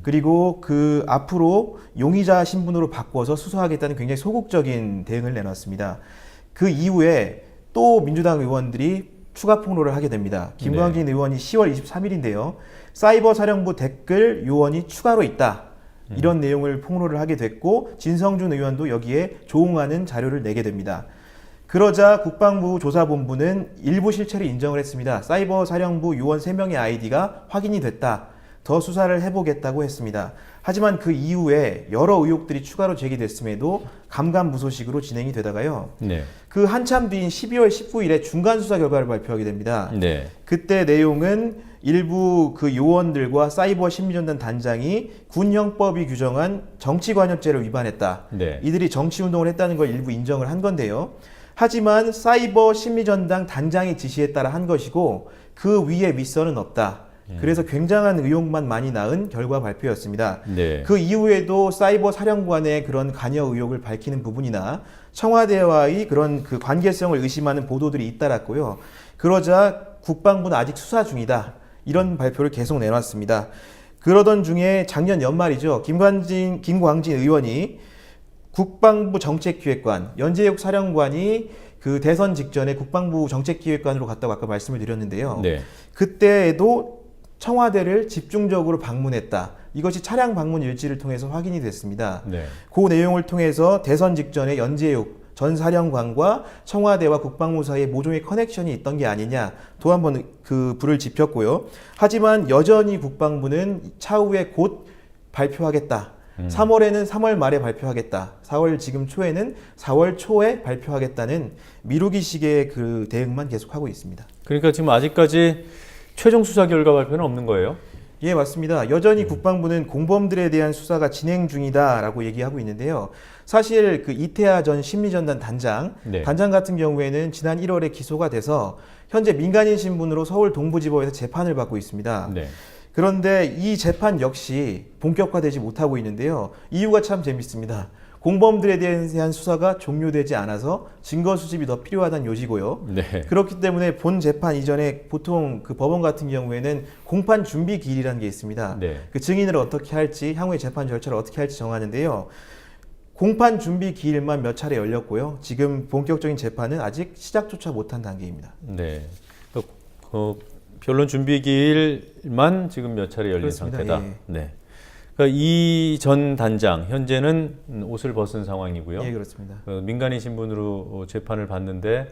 그리고 그 앞으로 용의자 신분으로 바꿔서 수사하겠다는 굉장히 소극적인 대응을 내놨습니다. 그 이후에 또 민주당 의원들이 추가 폭로를 하게 됩니다. 김광진 의원이 10월 23일인데요. 사이버 사령부 댓글 요원이 추가로 있다. 이런 내용을 폭로를 하게 됐고 진성준 의원도 여기에 조응하는 자료를 내게 됩니다. 그러자 국방부 조사본부는 일부 실체를 인정을 했습니다. 사이버 사령부 요원 3명의 아이디가 확인이 됐다. 더 수사를 해보겠다고 했습니다. 하지만 그 이후에 여러 의혹들이 추가로 제기됐음에도 감감무소식으로 진행이 되다가요. 네. 그 한참 뒤인 12월 19일에 중간 수사 결과를 발표하게 됩니다. 네. 그때 내용은 일부 그 요원들과 사이버 심리전단 단장이 군형법이 규정한 정치관여죄를 위반했다. 네. 이들이 정치운동을 했다는 걸 일부 인정을 한 건데요. 하지만 사이버 심리전단 단장의 지시에 따라 한 것이고 그 위에 윗선은 없다. 그래서 굉장한 의혹만 많이 낳은 결과 발표였습니다. 네. 그 이후에도 사이버 사령관의 그런 관여 의혹을 밝히는 부분이나 청와대와의 그런 그 관계성을 의심하는 보도들이 잇따랐고요. 그러자 국방부는 아직 수사 중이다. 이런 발표를 계속 내놨습니다. 그러던 중에 작년 연말이죠. 김광진 의원이 국방부 정책기획관, 연재욱 사령관이 그 대선 직전에 국방부 정책기획관으로 갔다고 아까 말씀을 드렸는데요. 네. 그때에도 청와대를 집중적으로 방문했다. 이것이 차량 방문 일지를 통해서 확인이 됐습니다. 네. 그 내용을 통해서 대선 직전에 연재욱 전 사령관과 청와대와 국방부 사이에 모종의 커넥션이 있던 게 아니냐 또 한 번 그 불을 지폈고요. 하지만 여전히 국방부는 차후에 곧 발표하겠다. 3월에는 3월 말에 발표하겠다. 4월 지금 초에는 4월 초에 발표하겠다는 미루기식의 그 대응만 계속하고 있습니다. 그러니까 지금 아직까지 최종 수사 결과 발표는 없는 거예요? 예, 맞습니다. 여전히 국방부는 공범들에 대한 수사가 진행 중이다라고 얘기하고 있는데요. 사실 그 이태하 전 심리전단 단장, 네. 단장 같은 경우에는 지난 1월에 기소가 돼서 현재 민간인 신분으로 서울 동부지법에서 재판을 받고 있습니다. 네. 그런데 이 재판 역시 본격화되지 못하고 있는데요. 이유가 참 재밌습니다. 공범들에 대한 수사가 종료되지 않아서 증거 수집이 더 필요하다는 요지고요. 네. 그렇기 때문에 본 재판 이전에 보통 그 법원 같은 경우에는 공판 준비 기일이라는 게 있습니다. 네. 그 증인을 어떻게 할지, 향후의 재판 절차를 어떻게 할지 정하는데요. 공판 준비 기일만 몇 차례 열렸고요. 지금 본격적인 재판은 아직 시작조차 못한 단계입니다. 네. 변론 준비 기일만 지금 몇 차례 열린 그렇습니다. 상태다. 예. 네. 그러니까 이 전 단장 현재는 옷을 벗은 상황이고요. 예, 그렇습니다. 민간인 신분으로 재판을 받는데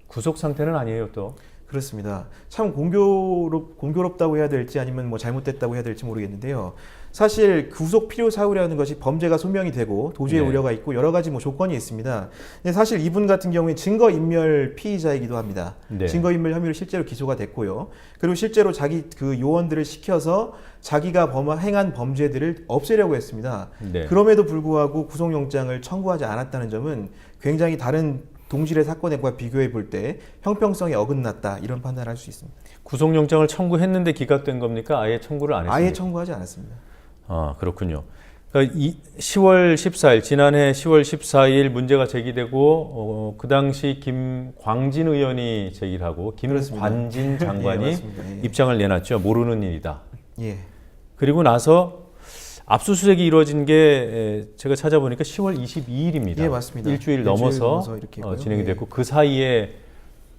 구속 상태는 아니에요, 또. 그렇습니다. 참 공교롭다고 해야 될지 아니면 뭐 잘못됐다고 해야 될지 모르겠는데요. 사실 구속 필요 사유라는 것이 범죄가 소명이 되고 도주의 네. 우려가 있고 여러 가지 뭐 조건이 있습니다. 근데 사실 이분 같은 경우에 증거인멸 피의자이기도 합니다. 네. 증거인멸 혐의로 실제로 기소가 됐고요. 그리고 실제로 자기 그 요원들을 시켜서 자기가 행한 범죄들을 없애려고 했습니다. 네. 그럼에도 불구하고 구속영장을 청구하지 않았다는 점은 굉장히 다른 동질의 사건과 비교해 볼 때 형평성에 어긋났다 이런 판단을 할 수 있습니다. 구속영장을 청구했는데 기각된 겁니까? 아예 청구를 안 했습니까? 아예 청구하지 않았습니다. 아, 그렇군요. 그러니까 10월 14일 지난해 10월 14일 문제가 제기되고 그 당시 김광진 의원이 제기하고 김관진 장관이 예, 맞습니다. 예. 입장을 내놨죠. 모르는 일이다. 예. 그리고 나서 압수수색이 이루어진 게 제가 찾아보니까 10월 22일입니다. 예, 맞습니다. 일주일 일주일 넘어서 넘어서 이렇게 했고요. 진행이 예. 됐고 그 사이에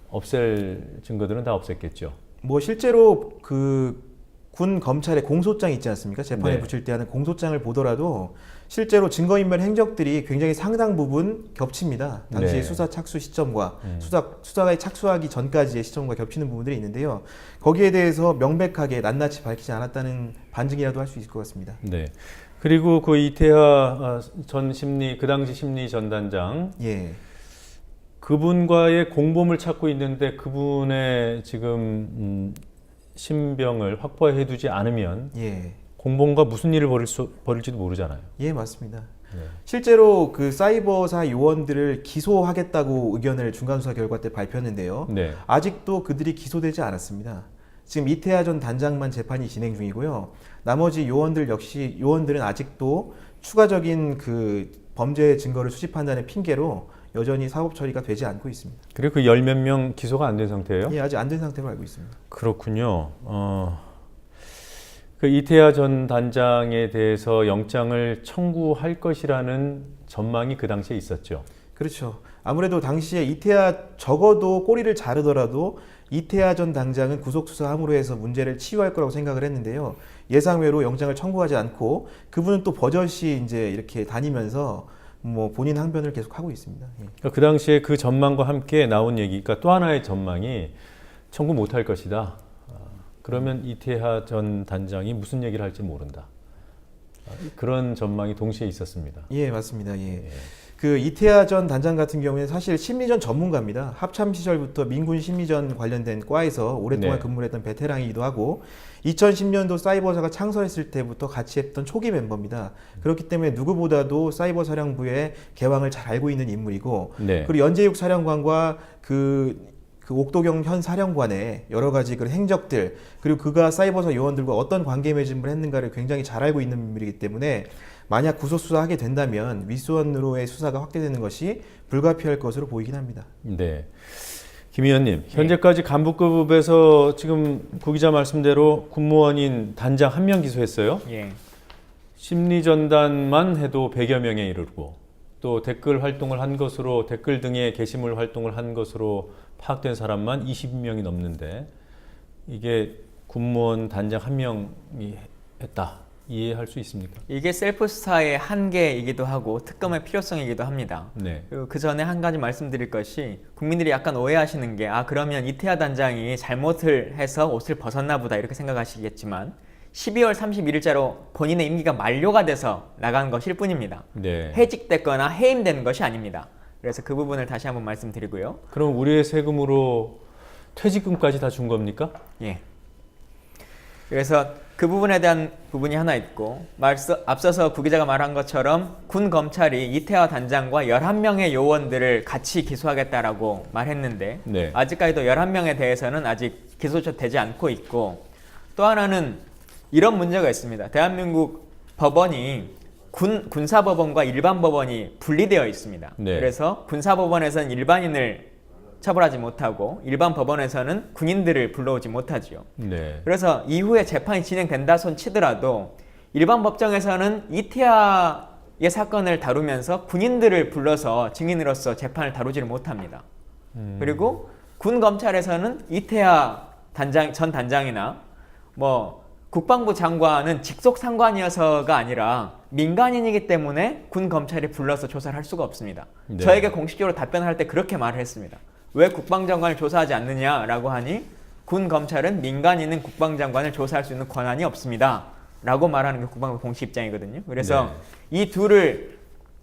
없앨 증거들은 다 없앴겠죠. 뭐 실제로 그 군 검찰의 공소장 있지 않습니까? 재판에 네. 붙일 때 하는 공소장을 보더라도 실제로 증거인멸 행적들이 굉장히 상당 부분 겹칩니다. 당시 네. 수사 착수 시점과 수사에 착수하기 전까지의 시점과 겹치는 부분들이 있는데요. 거기에 대해서 명백하게 낱낱이 밝히지 않았다는 반증이라도 할 수 있을 것 같습니다. 네. 그리고 그 이태하 전 그 당시 심리 전단장 예. 그분과의 공범을 찾고 있는데 그분의 지금 신병을 확보해두지 않으면 예. 공범과 무슨 일을 벌일지도 모르잖아요. 예, 맞습니다. 네. 실제로 그 사이버사 요원들을 기소하겠다고 의견을 중간수사 결과 때 발표했는데요. 네. 아직도 그들이 기소되지 않았습니다. 지금 이태하 전 단장만 재판이 진행 중이고요. 나머지 요원들은 아직도 추가적인 그 범죄 증거를 수집한다는 핑계로 여전히 사법 처리가 되지 않고 있습니다. 그리고 그 열 몇 명 기소가 안 된 상태예요? 예, 아직 안 된 상태로 알고 있습니다. 그렇군요. 그 이태하 전 단장에 대해서 영장을 청구할 것이라는 전망이 그 당시에 있었죠. 그렇죠. 아무래도 당시에 적어도 꼬리를 자르더라도 이태하 전 당장은 구속 수사함으로 해서 문제를 치유할 거라고 생각을 했는데요. 예상외로 영장을 청구하지 않고 그분은 또 버젓이 이제 이렇게 다니면서 뭐 본인 항변을 계속 하고 있습니다. 예. 그러니까 그 당시에 그 전망과 함께 나온 얘기가 또 하나의 전망이 청구 못할 것이다. 그러면 이태하 전 단장이 무슨 얘기를 할지 모른다. 그런 전망이 동시에 있었습니다. 예, 맞습니다. 예. 그 이태하 전 단장 같은 경우에는 사실 심리전 전문가입니다. 합참 시절부터 민군 심리전 관련된 과에서 오랫동안 네. 근무를 했던 베테랑이기도 하고 2010년도 사이버사가 창설했을 때부터 같이 했던 초기 멤버입니다. 그렇기 때문에 누구보다도 사이버 사령부의 개왕을 잘 알고 있는 인물이고 네. 그리고 연재육 사령관과 그 옥도경 현 사령관의 여러 가지 그 행적들 그리고 그가 사이버사 요원들과 어떤 관계 맺음을 했는가를 굉장히 잘 알고 있는 인물이기 때문에 만약 구속 수사하게 된다면 윗수원으로의 수사가 확대되는 것이 불가피할 것으로 보이긴 합니다. 네. 김 의원님, 현재까지 간부급에서 지금 구 기자 말씀대로 군무원인 단장 1명 기소했어요. 예. 심리전단만 해도 100여 명에 이르고 또 댓글 활동을 한 것으로 댓글 등의 게시물 활동을 한 것으로 파악된 사람만 20명이 넘는데 이게 군무원 단장 1명이 했다. 이해할 수 있습니까? 이게 셀프 수사의 한계이기도 하고 특검의 필요성이기도 합니다. 네. 그리고 그 전에 한 가지 말씀드릴 것이 국민들이 약간 오해하시는 게 그러면 이태하 단장이 잘못을 해서 옷을 벗었나 보다 이렇게 생각하시겠지만 12월 31일자로 본인의 임기가 만료가 돼서 나간 것일 뿐입니다. 네. 해직됐거나 해임된 것이 아닙니다. 그래서 그 부분을 다시 한번 말씀드리고요. 그럼 우리의 세금으로 퇴직금까지 다 준 겁니까? 예. 그래서 그 부분에 대한 부분이 하나 있고 앞서서 구 기자가 말한 것처럼 군 검찰이 이태하 단장과 11명의 요원들을 같이 기소하겠다라고 말했는데 네. 아직까지도 11명에 대해서는 아직 기소가 되지 않고 있고 또 하나는 이런 문제가 있습니다. 대한민국 법원이 군사법원과 일반법원이 분리되어 있습니다. 네. 그래서 군사법원에서는 일반인을 처벌하지 못하고 일반 법원에서는 군인들을 불러오지 못하지요. 네. 그래서 이후에 재판이 진행된다 손 치더라도 일반 법정에서는 이태하의 사건을 다루면서 군인들을 불러서 증인으로서 재판을 다루지를 못합니다. 그리고 군 검찰에서는 이태하 전 단장이나 뭐 국방부 장관은 직속 상관이어서가 아니라 민간인이기 때문에 군 검찰이 불러서 조사를 할 수가 없습니다. 네. 저에게 공식적으로 답변할 때 그렇게 말을 했습니다. 왜 국방장관을 조사하지 않느냐라고 하니 군 검찰은 민간인은 국방장관을 조사할 수 있는 권한이 없습니다. 라고 말하는 게 국방부 공식 입장이거든요. 그래서 이 둘을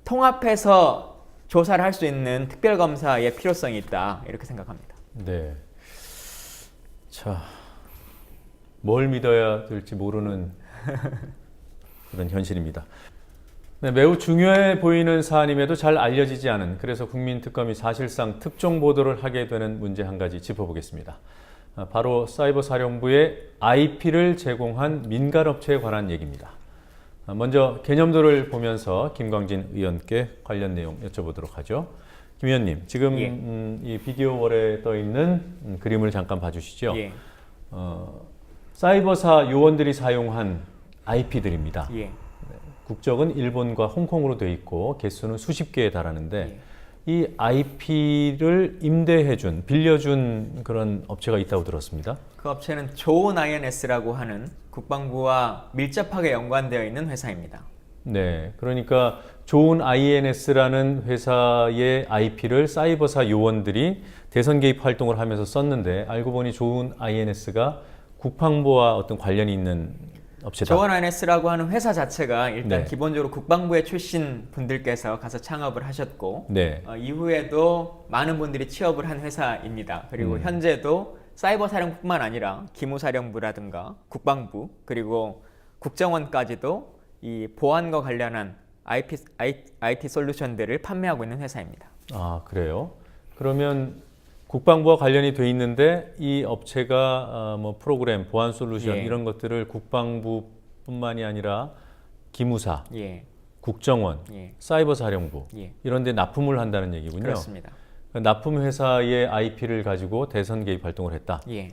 통합해서 조사를 할 수 있는 특별검사의 필요성이 있다. 이렇게 생각합니다. 네. 자, 뭘 믿어야 될지 모르는 그런 현실입니다. 네, 매우 중요해 보이는 사안임에도 잘 알려지지 않은 그래서 국민특검이 사실상 특종 보도를 하게 되는 문제 한 가지 짚어보겠습니다. 바로 사이버사령부에 IP를 제공한 민간업체에 관한 얘기입니다. 먼저 개념도를 보면서 김광진 의원께 관련 내용 여쭤보도록 하죠. 김 의원님, 지금 예. 이 비디오 월에 떠 있는 그림을 잠깐 봐주시죠. 예. 사이버사 요원들이 사용한 IP들입니다. 예. 국적은 일본과 홍콩으로 되어 있고 개수는 수십 개에 달하는데 예. 이 IP를 임대해준, 빌려준 그런 업체가 있다고 들었습니다. 그 업체는 조온 INS라고 하는 국방부와 밀접하게 연관되어 있는 회사입니다. 네, 그러니까 좋은 INS라는 회사의 IP를 사이버사 요원들이 대선 개입 활동을 하면서 썼는데 알고 보니 좋은 INS가 국방부와 어떤 관련이 있는 업체다. 조원 INS라고 하는 회사 자체가 일단 네. 기본적으로 국방부의 출신 분들께서 가서 창업을 하셨고 네, 이후에도 많은 분들이 취업을 한 회사입니다. 그리고 현재도 사이버 사령뿐만 아니라 기무사령부라든가 국방부 그리고 국정원까지도 이 보안과 관련한 IT 솔루션들을 판매하고 있는 회사입니다. 아 그래요? 그러면 국방부와 관련이 돼 있는데 이 업체가 뭐 프로그램, 보안 솔루션 예. 이런 것들을 국방부뿐만이 아니라 기무사, 예, 국정원, 예, 사이버사령부 예. 이런 데 납품을 한다는 얘기군요. 그렇습니다. 납품 회사의 IP를 가지고 대선 개입 활동을 했다. 예.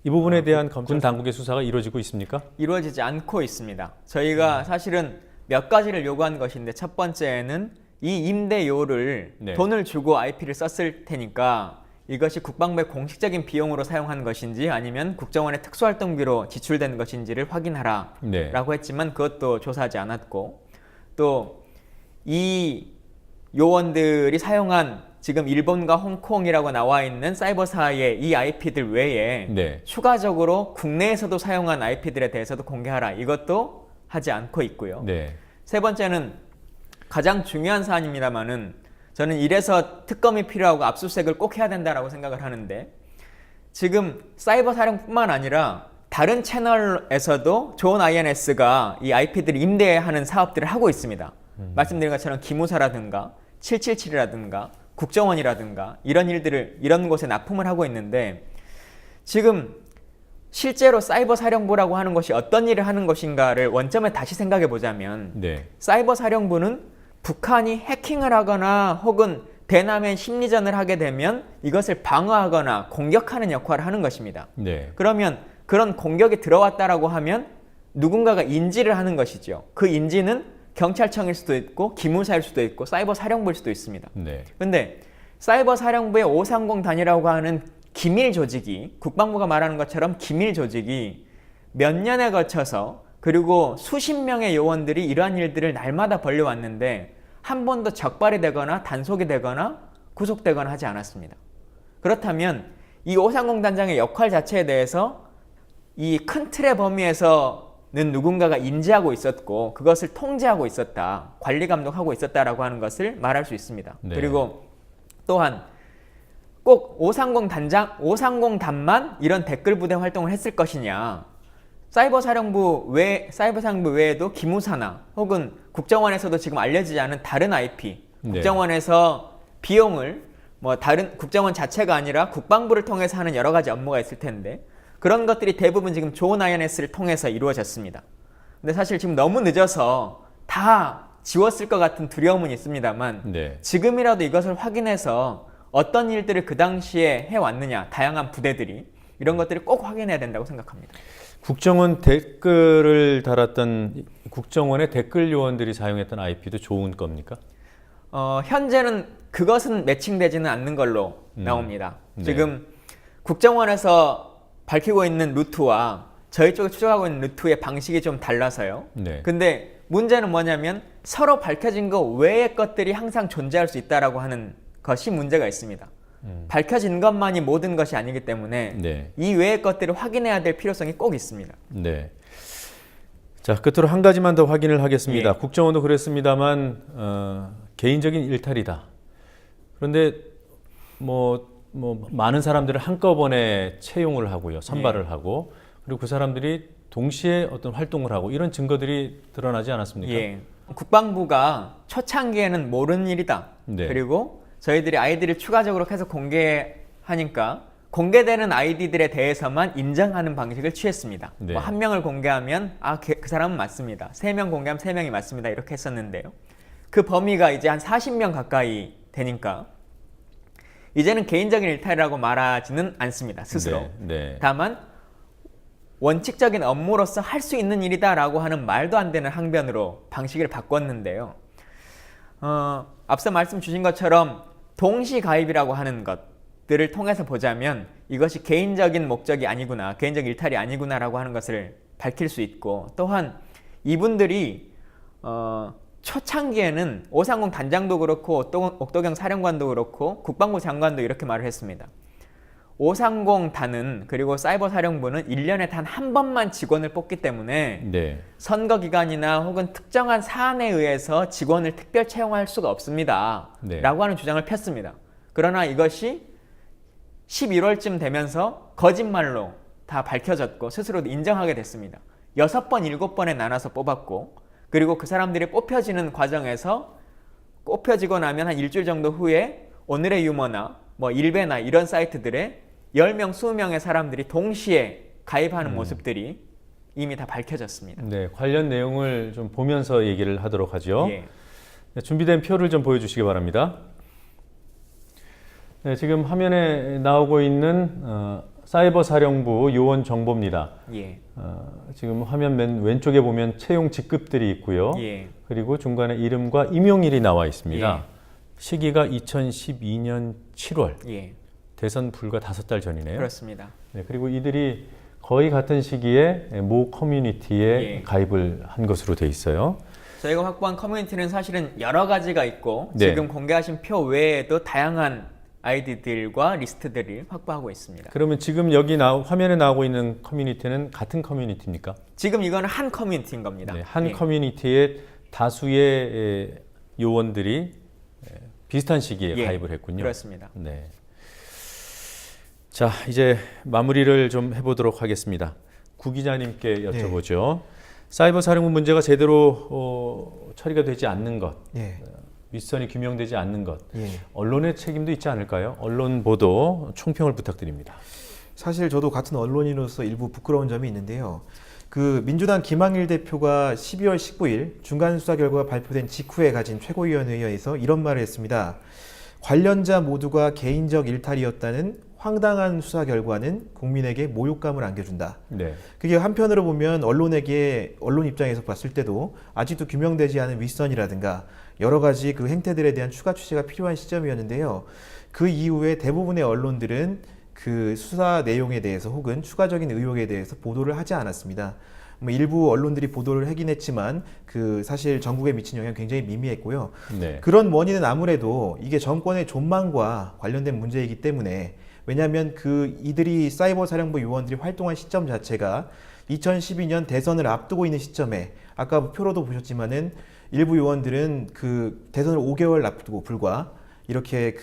이 부분에 대한 군 당국의 수사가 이루어지고 있습니까? 이루어지지 않고 있습니다. 저희가 사실은 몇 가지를 요구한 것인데 첫 번째는 이 임대료를 네. 돈을 주고 IP를 썼을 테니까 이것이 국방부의 공식적인 비용으로 사용한 것인지 아니면 국정원의 특수활동비로 지출된 것인지를 확인하라 네. 라고 했지만 그것도 조사하지 않았고 또 이 요원들이 사용한 지금 일본과 홍콩이라고 나와 있는 사이버사의 이 IP들 외에 네. 추가적으로 국내에서도 사용한 IP들에 대해서도 공개하라 이것도 하지 않고 있고요. 네. 세 번째는 가장 중요한 사안입니다만은 저는 이래서 특검이 필요하고 압수수색을 꼭 해야 된다라고 생각을 하는데 지금 사이버 사령뿐만 아니라 다른 채널에서도 좋은 INS가 이 IP들을 임대하는 사업들을 하고 있습니다. 말씀드린 것처럼 기무사라든가 777이라든가 국정원이라든가 이런 곳에 납품을 하고 있는데 지금 실제로 사이버 사령부라고 하는 것이 어떤 일을 하는 것인가를 원점에 다시 생각해 보자면 네. 사이버 사령부는 북한이 해킹을 하거나 혹은 대남의 심리전을 하게 되면 이것을 방어하거나 공격하는 역할을 하는 것입니다. 네. 그러면 그런 공격이 들어왔다라고 하면 누군가가 인지를 하는 것이죠. 그 인지는 경찰청일 수도 있고 기무사일 수도 있고 사이버 사령부일 수도 있습니다. 네. 근데 사이버 사령부의 530 단이라고 하는 기밀 조직이 국방부가 말하는 것처럼 기밀 조직이 몇 년에 걸쳐서 그리고 수십 명의 요원들이 이러한 일들을 날마다 벌려왔는데 한 번도 적발이 되거나 단속이 되거나 구속되거나 하지 않았습니다. 그렇다면 이 530 단장의 역할 자체에 대해서 이 큰 틀의 범위에서는 누군가가 인지하고 있었고 그것을 통제하고 있었다, 관리 감독하고 있었다라고 하는 것을 말할 수 있습니다. 네. 그리고 또한 꼭 530 단만 이런 댓글 부대 활동을 했을 것이냐? 사이버 사령부 외에도 기무사나 혹은 국정원에서도 지금 알려지지 않은 다른 IP, 네. 국정원에서 비용을 다른 국정원 자체가 아니라 국방부를 통해서 하는 여러 가지 업무가 있을 텐데 그런 것들이 대부분 지금 좋은 INS를 통해서 이루어졌습니다. 근데 사실 지금 너무 늦어서 다 지웠을 것 같은 두려움은 있습니다만 네. 지금이라도 이것을 확인해서 어떤 일들을 그 당시에 해왔느냐, 다양한 부대들이 이런 것들을 꼭 확인해야 된다고 생각합니다. 국정원 댓글을 달았던 국정원의 댓글 요원들이 사용했던 IP도 좋은 겁니까? 현재는 그것은 매칭되지는 않는 걸로 나옵니다. 네. 지금 국정원에서 밝히고 있는 루트와 저희 쪽에 추적하고 있는 루트의 방식이 좀 달라서요. 네. 근데 문제는 뭐냐면 서로 밝혀진 것 외의 것들이 항상 존재할 수 있다라고 하는 것이 문제가 있습니다. 밝혀진 것만이 모든 것이 아니기 때문에 네. 이 외의 것들을 확인해야 될 필요성이 꼭 있습니다. 네. 자, 끝으로 한 가지만 더 확인을 하겠습니다. 예. 국정원도 그랬습니다만 개인적인 일탈이다. 그런데 많은 사람들을 한꺼번에 채용을 하고요, 선발을 하고 그리고 그 사람들이 동시에 어떤 활동을 하고 이런 증거들이 드러나지 않았습니까? 예. 국방부가 초창기에는 모르는 일이다. 네. 그리고 저희들이 아이디를 추가적으로 계속 공개하니까 공개되는 아이디들에 대해서만 인정하는 방식을 취했습니다. 네. 뭐 한 명을 공개하면 그 사람은 맞습니다. 3명 공개하면 3명이 맞습니다. 이렇게 했었는데요. 그 범위가 이제 한 40명 가까이 되니까 이제는 개인적인 일탈이라고 말하지는 않습니다. 스스로. 네, 네. 다만 원칙적인 업무로서 할 수 있는 일이다라고 하는 말도 안 되는 항변으로 방식을 바꿨는데요. 앞서 말씀 주신 것처럼 동시 가입이라고 하는 것들을 통해서 보자면 이것이 개인적인 목적이 아니구나, 개인적 일탈이 아니구나라고 하는 것을 밝힐 수 있고, 또한 이분들이 초창기에는 오상공 단장도 그렇고 옥도경 사령관도 그렇고 국방부 장관도 이렇게 말을 했습니다. 오상공 단은 그리고 사이버 사령부는 1년에 단 한 번만 직원을 뽑기 때문에 네. 선거 기간이나 혹은 특정한 사안에 의해서 직원을 특별 채용할 수가 없습니다. 네. 라고 하는 주장을 폈습니다. 그러나 이것이 11월쯤 되면서 거짓말로 다 밝혀졌고 스스로도 인정하게 됐습니다. 6번, 7번에 나눠서 뽑았고, 그리고 그 사람들이 뽑혀지는 과정에서 뽑혀지고 나면 한 일주일 정도 후에 오늘의 유머나 뭐 일베나 이런 사이트들에 10명, 20명의 사람들이 동시에 가입하는 모습들이 이미 다 밝혀졌습니다. 네, 관련 내용을 좀 보면서 얘기를 하도록 하죠. 예. 네, 준비된 표를 좀 보여주시기 바랍니다. 네, 지금 화면에 나오고 있는 사이버 사령부 요원 정보입니다. 예. 지금 화면 맨 왼쪽에 보면 채용 직급들이 있고요. 예. 그리고 중간에 이름과 임용일이 나와 있습니다. 예. 시기가 2012년 7월. 예. 대선 불과 5달 전이네요. 그렇습니다. 네, 그리고 이들이 거의 같은 시기에 모 커뮤니티에 예. 가입을 한 것으로 돼 있어요. 저희가 확보한 커뮤니티는 사실은 여러 가지가 있고 네. 지금 공개하신 표 외에도 다양한 아이디들과 리스트들을 확보하고 있습니다. 그러면 지금 여기 화면에 나오고 있는 커뮤니티는 같은 커뮤니티입니까? 지금 이거는 한 커뮤니티인 겁니다. 네, 한 예. 커뮤니티에 다수의 요원들이 비슷한 시기에 예, 가입을 했군요. 그렇습니다. 네. 자, 이제 마무리를 좀 해보도록 하겠습니다. 구 기자님께 여쭤보죠. 사이버 사령부 문제가 제대로 처리가 되지 않는 것, 예. 윗선이 규명되지 않는 것, 예. 언론의 책임도 있지 않을까요? 언론 보도 총평을 부탁드립니다. 사실 저도 같은 언론인으로서 일부 부끄러운 점이 있는데요. 그 민주당 김항일 대표가 12월 19일 중간 수사 결과가 발표된 직후에 가진 최고위원회의에서 이런 말을 했습니다. 관련자 모두가 개인적 일탈이었다는 황당한 수사 결과는 국민에게 모욕감을 안겨준다. 네. 그게 한편으로 보면 언론 입장에서 봤을 때도 아직도 규명되지 않은 윗선이라든가 여러 가지 그 행태들에 대한 추가 취재가 필요한 시점이었는데요. 그 이후에 대부분의 언론들은 그 수사 내용에 대해서 혹은 추가적인 의혹에 대해서 보도를 하지 않았습니다. 뭐 일부 언론들이 보도를 하긴 했지만 그 사실 전국에 미친 영향이 굉장히 미미했고요. 네. 그런 원인은 아무래도 이게 정권의 존망과 관련된 문제이기 때문에, 왜냐하면 이들이 사이버 사령부 요원들이 활동한 시점 자체가 2012년 대선을 앞두고 있는 시점에, 아까 표로도 보셨지만은 일부 요원들은 그 대선을 5개월 앞두고 불과 이렇게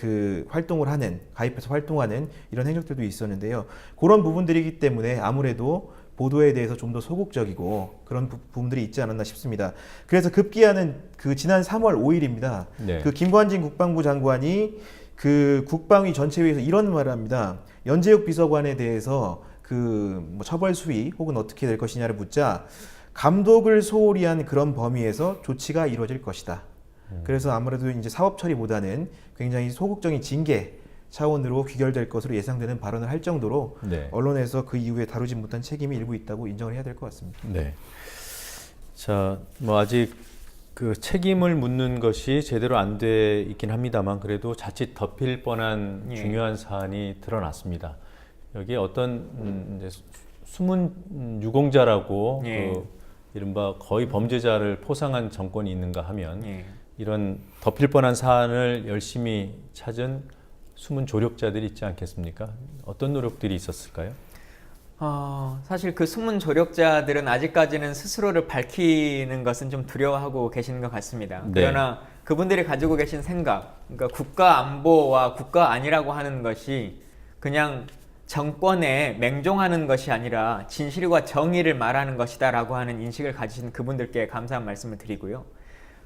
가입해서 활동하는 이런 행적들도 있었는데요. 그런 부분들이기 때문에 아무래도 보도에 대해서 좀 더 소극적이고 그런 부분들이 있지 않았나 싶습니다. 그래서 급기야는 지난 3월 5일입니다. 네. 김관진 국방부 장관이 국방위 전체회의에서 이런 말을 합니다. 연재욱 비서관에 대해서 뭐 처벌 수위 혹은 어떻게 될 것이냐를 묻자 감독을 소홀히 한 그런 범위에서 조치가 이루어질 것이다. 그래서 아무래도 이제 사업 처리보다는 굉장히 소극적인 징계 차원으로 귀결될 것으로 예상되는 발언을 할 정도로 네. 언론에서 그 이후에 다루지 못한 책임이 일부 있다고 인정을 해야 될 것 같습니다. 네. 자, 뭐 아직 그 책임을 묻는 것이 제대로 안 돼 있긴 합니다만 그래도 자칫 덮일 뻔한 예. 중요한 사안이 드러났습니다. 여기에 어떤 이제 숨은 유공자라고 예. 이른바 거의 범죄자를 포상한 정권이 있는가 하면 예. 이런 덮일 뻔한 사안을 열심히 찾은 숨은 조력자들이 있지 않겠습니까? 어떤 노력들이 있었을까요? 사실 그 숨은 조력자들은 아직까지는 스스로를 밝히는 것은 좀 두려워하고 계시는 것 같습니다. 네. 그러나 그분들이 가지고 계신 생각, 그러니까 국가 안보와 국가 안이라고 하는 것이 그냥 정권에 맹종하는 것이 아니라 진실과 정의를 말하는 것이다라고 하는 인식을 가지신 그분들께 감사한 말씀을 드리고요.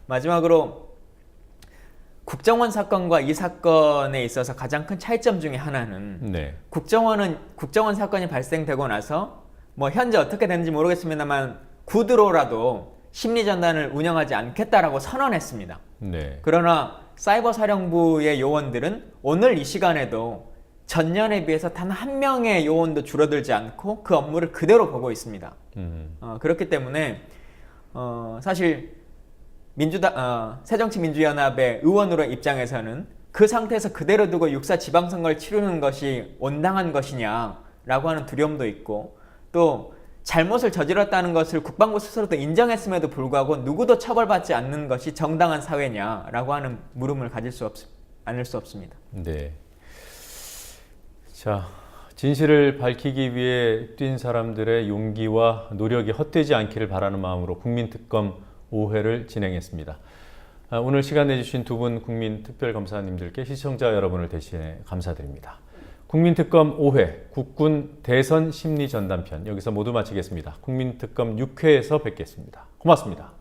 마지막으로 국정원 사건과 이 사건에 있어서 가장 큰 차이점 중에 하나는 네. 국정원 사건이 발생되고 나서 뭐 현재 어떻게 되는지 모르겠습니다만 구두로라도 심리 전단을 운영하지 않겠다라고 선언했습니다. 네. 그러나 사이버 사령부의 요원들은 오늘 이 시간에도 전년에 비해서 단 한 명의 요원도 줄어들지 않고 그 업무를 그대로 보고 있습니다. 그렇기 때문에 사실 새정치민주연합의 의원으로 입장에서는 그 상태에서 그대로 두고 육사 지방선거를 치르는 것이 온당한 것이냐라고 하는 두려움도 있고, 또 잘못을 저질렀다는 것을 국방부 스스로도 인정했음에도 불구하고 누구도 처벌받지 않는 것이 정당한 사회냐라고 하는 물음을 가질 않을 수 없습니다. 네. 자, 진실을 밝히기 위해 뛴 사람들의 용기와 노력이 헛되지 않기를 바라는 마음으로 국민특검 5회를 진행했습니다. 오늘 시간 내주신 두 분 국민특별검사님들께 시청자 여러분을 대신해 감사드립니다. 국민특검 5회 국군 대선 심리 전담편 여기서 모두 마치겠습니다. 국민특검 6회에서 뵙겠습니다. 고맙습니다.